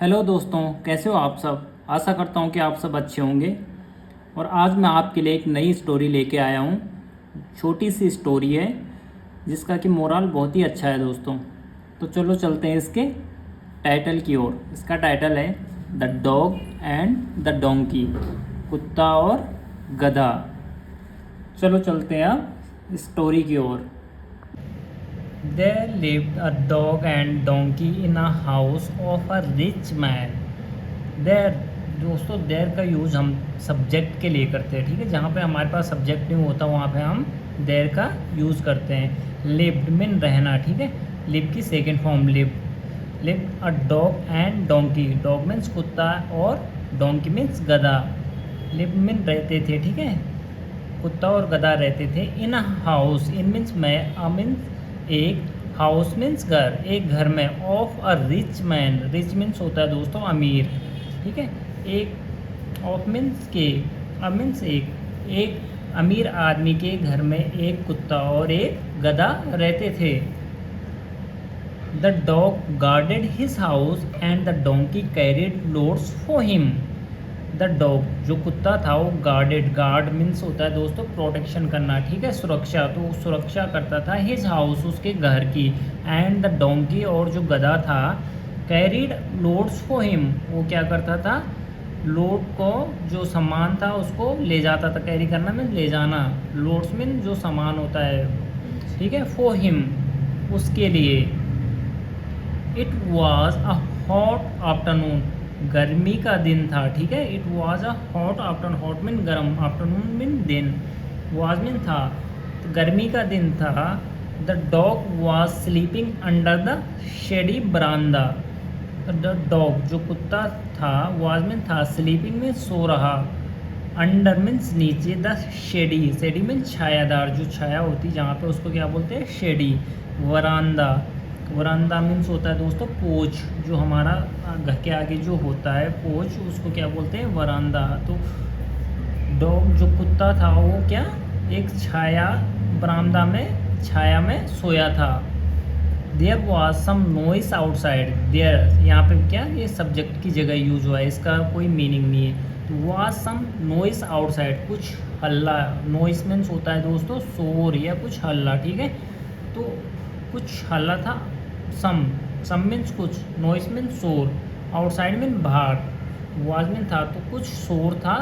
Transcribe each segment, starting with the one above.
Hello दोस्तों, कैसे हो आप सब। आशा करता हूँ कि आप सब अच्छे होंगे। और आज मैं आपके लिए एक नई स्टोरी लेके आया हूँ। छोटी सी स्टोरी है जिसका कि मोरल बहुत ही अच्छा है दोस्तों। तो चलो चलते हैं इसके टाइटल की ओर। इसका टाइटल है the dog and the donkey, कुत्ता और गधा। चलो चलते हैं अब स्टोरी की ओर। There lived a dog and donkey in a house of a rich man. There, दोस्तों देयर का यूज़ हम सब्जेक्ट के लिए करते हैं, ठीक है। जहाँ पे हमारे पास सब्जेक्ट नहीं होता वहाँ पे हम देयर का यूज़ करते हैं। लिव्ड मीन रहना, ठीक है। लिव की second form lived. Lived a dog and donkey, dog means कुत्ता और डोंकी मीन्स गधा। लिव मीन रहते थे, ठीक है। कुत्ता और गधा रहते थे इन अ हाउस। इन मीन्स में, अ मीन्स एक, हाउस मीन्स घर, एक घर में, of a rich man. Rich means होता है दोस्तों अमीर, ठीक है। एक, ऑफ मीन्स के, अ मीन्स एक अमीर आदमी के घर में एक कुत्ता और एक गधा रहते थे। The dog guarded his house and the donkey carried loads for him. The dog जो कुत्ता था वो गार्डेड, गार्ड मीन्स होता है दोस्तों प्रोटेक्शन करना, ठीक है, सुरक्षा। तो सुरक्षा करता था हिज हाउस, उसके घर की। एंड द डोंकी और जो गधा था, कैरिड लोड्स फॉर हिम, वो क्या करता था, लोड को, जो सामान था उसको ले जाता था। कैरी करना मीन ले जाना, लोड्स मीन जो सामान होता है, ठीक है, फॉर हिम, उसके लिए। It was a hot afternoon, गर्मी का दिन था, ठीक है। It was a hot afternoon, hot mean गर्म, आफ्टरनून मीन दिन, वॉज मीन था, तो गर्मी का दिन था। The dog was sleeping under the shady बरामदा। द डॉग जो कुत्ता था, वॉज मीन था, स्लीपिंग में सो रहा, अंडर मीन्स नीचे, द शेडी, शेडी मीन्स छायादार, जो छाया होती जहाँ पे उसको क्या बोलते हैं, शेडी। वरांदा, वरांदा मीन्स होता है दोस्तों पोच, जो हमारा घर के आगे जो होता है पोच, उसको क्या बोलते हैं, वरांदा। तो डॉग जो कुत्ता था वो क्या, एक छाया, बरामदा में छाया में सोया था। There was some noise outside. There यहाँ पे क्या, ये सब्जेक्ट की जगह यूज हुआ है, इसका कोई मीनिंग नहीं है। तो वॉज सम नॉइस आउटसाइड, कुछ हल्ला। नॉइस मीन्स होता है दोस्तों शोर या कुछ हल्ला, ठीक है। तो कुछ हल्ला था। सम मीन्स कुछ, नॉइस मीन्स शोर, आउटसाइड मीन बाहर, वॉज मीन था, तो कुछ शोर था,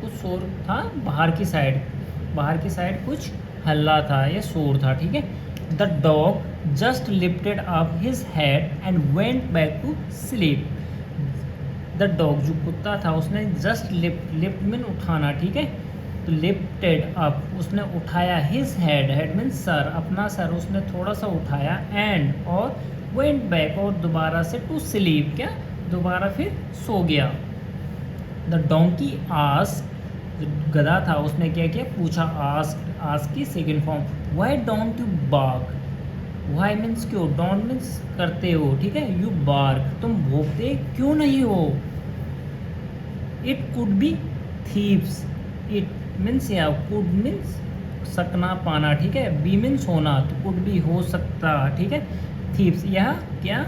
कुछ शोर था बाहर की साइड, बाहर की साइड कुछ हल्ला था या शोर था, ठीक है। The dog just lifted up his head and went back to sleep. The dog जो कुत्ता था उसने जस्ट लिफ्ट, लिफ्ट मीन उठाना, ठीक है। तो लिफ्टेड अप, उसने उठाया, his head, head mean sir, अपना सर उसने थोड़ा सा उठाया, एंड और वेंट बैक, और दोबारा से टू स्लीप, क्या, दोबारा फिर सो गया। द डोंकी आस्क, गधा था उसने क्या किया, पूछा, आस्क, आस्क की second form, why don't you bark. Why means क्यों, डोंट मीन्स करते हो, ठीक है, यू बार्क तुम भौंकते क्यों नहीं हो। It could be thieves, it means या, कुड मीन्स सकना पाना, ठीक है, बी मीन्स होना, तो कुड भी हो सकता, ठीक है। थीव्स यह क्या,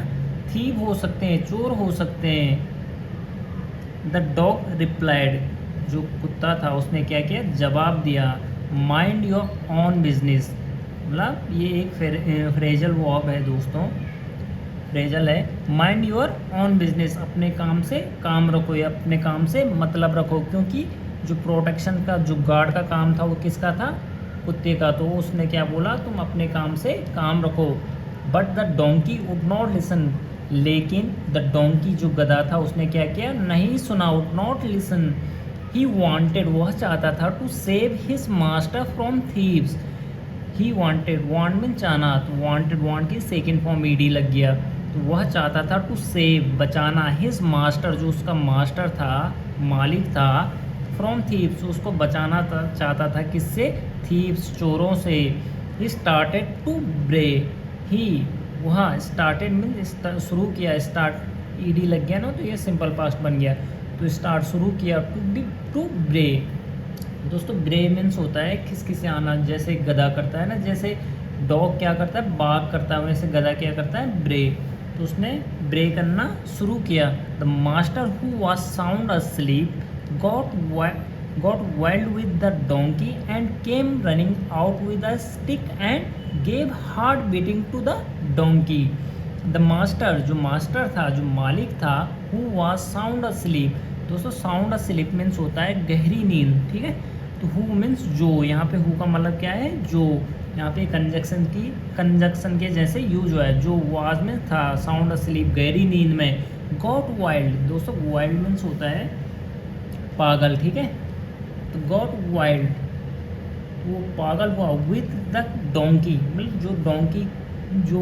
थीव हो सकते हैं, चोर हो सकते हैं। द डॉग रिप्लाइड, जो कुत्ता था उसने क्या किया, जवाब दिया, माइंड योर ऑन बिजनेस। मतलब ये एक फ्रेजल वर्ब है दोस्तों, फ्रेजल है। माइंड योर ऑन बिजनेस, अपने काम से काम रखो या अपने काम से मतलब रखो, क्योंकि जो प्रोटेक्शन का, जो गार्ड का काम था वो किसका था, कुत्ते का। तो उसने क्या बोला, तुम अपने काम से काम रखो। But the donkey would not listen, लेकिन द डोंकी जो गधा था उसने क्या किया, नहीं सुना, would not listen. He wanted, वह चाहता था, to save his master from thieves. He wanted, want mean चाहना, तो वांटेड, वांट की सेकेंड फॉर्म ईडी लग गया, तो वह चाहता था टू सेव, बचाना, हिज मास्टर, जो उसका मास्टर था, मालिक था, फ्रॉम थीव्स, उसको बचाना था, चाहता था किससे, थीव्स, चोरों से। ही स्टार्टेड टू ब्रे, ही, वहाँ स्टार्टेड मीन शुरू किया, स्टार्ट ईडी लग गया ना, तो ये सिंपल पास्ट बन गया, तो स्टार्ट शुरू किया, टू ब्रे। दोस्तों ब्रे मीन्स होता है खिसखिसे आना, जैसे गधा करता है ना, जैसे डॉग क्या करता है, बार्क करता है, वैसे गधा क्या करता है, ब्रे। तो उसने ब्रे करना शुरू किया। The master who was sound asleep got wild with the donkey and came running out with a stick and gave hard beating to the donkey. The master, जो मास्टर था, जो मालिक था, हु वाज साउंड asleep। दोस्तों sound asleep means होता है गहरी नींद, ठीक है। तो हु मीन्स जो, यहाँ पे हु का मतलब क्या है, जो। यहाँ पे कंजक्शन के जैसे यूज हुआ है। जो वाज में था, साउंड asleep गहरी नींद में। गॉट वाइल्ड, दोस्तों वाइल्ड मीन्स होता है पागल, ठीक है। तो गॉट वाइल्ड, वो पागल हुआ। विथ द डोंकी, मतलब जो डोंकी जो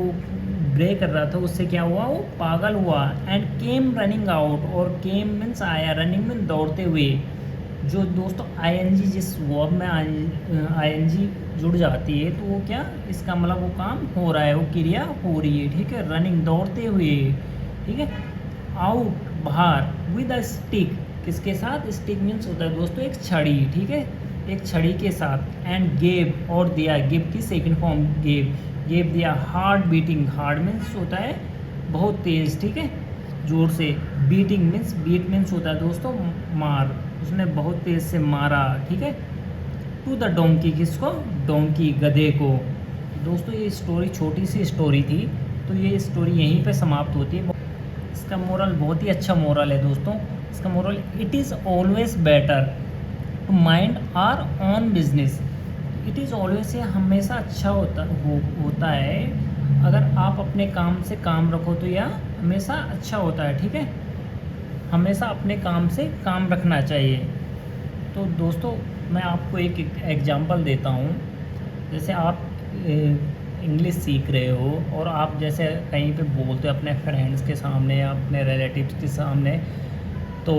ब्रे कर रहा था उससे क्या हुआ, वो पागल हुआ। एंड केम रनिंग आउट, और केम मीन्स आया, रनिंग मीन दौड़ते हुए। जो दोस्तों आईएनजी, जिस वर्ब में आईएनजी जुड़ जाती है तो वो क्या, इसका मतलब वो काम हो रहा है, वो क्रिया हो रही है, ठीक है। रनिंग दौड़ते हुए, ठीक है। आउट बाहर, विद अ स्टिक, किसके साथ, स्टिक मीन्स होता है दोस्तों एक छड़ी, ठीक है, एक छड़ी के साथ। एंड गेव, और दिया, गिव की सेकंड फॉर्म गेव दिया। हार्ड बीटिंग, हार्ड मीन्स होता है बहुत तेज़, ठीक है, जोर से। बीटिंग मीन्स, बीट मीन्स होता है दोस्तों मार, उसने बहुत तेज़ से मारा, ठीक है। टू द डोंकी, किसको, डोंकी, गधे को। दोस्तों ये स्टोरी छोटी सी स्टोरी थी, तो ये स्टोरी यहीं पे समाप्त होती है। इसका मोरल बहुत ही अच्छा मोरल है दोस्तों। इसका moral, it is always better to mind our own business. It is always, हमेशा अच्छा होता है अगर आप अपने काम से काम रखो, तो यह हमेशा अच्छा होता है, ठीक है। हमेशा अपने काम से काम रखना चाहिए। तो दोस्तों मैं आपको एक एग्जांपल देता हूँ। जैसे आप इंग्लिश सीख रहे हो और आप जैसे कहीं पे बोलते हो अपने फ्रेंड्स के सामने या अपने रिलेटिव्स के सामने, तो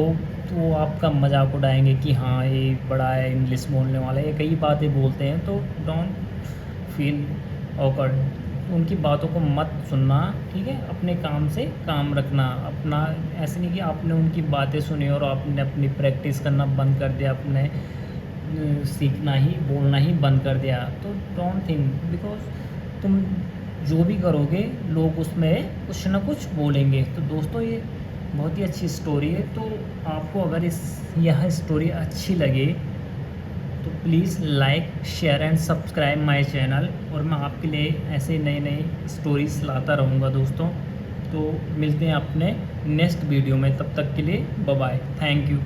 वो आपका मजाक उड़ाएंगे कि हाँ ये बड़ा है, इंग्लिश बोलने वाला है, ये कई बातें बोलते हैं। तो डोंट फील ऑकवर्ड, उनकी बातों को मत सुनना, ठीक है। अपने काम से काम रखना अपना। ऐसे नहीं कि आपने उनकी बातें सुनी और आपने अपनी प्रैक्टिस करना बंद कर दिया, अपने सीखना ही, बोलना ही बंद कर दिया। तो डोंट थिंक, बिकॉज तुम जो भी करोगे लोग उसमें कुछ ना कुछ बोलेंगे। तो दोस्तों ये बहुत ही अच्छी स्टोरी है। तो आपको अगर यह स्टोरी अच्छी लगे तो please like, share and subscribe my channel, और मैं आपके लिए ऐसे नए नए स्टोरीज लाता रहूँगा दोस्तों। तो मिलते हैं अपने नेक्स्ट वीडियो में, तब तक के लिए बाय बाय, थैंक यू।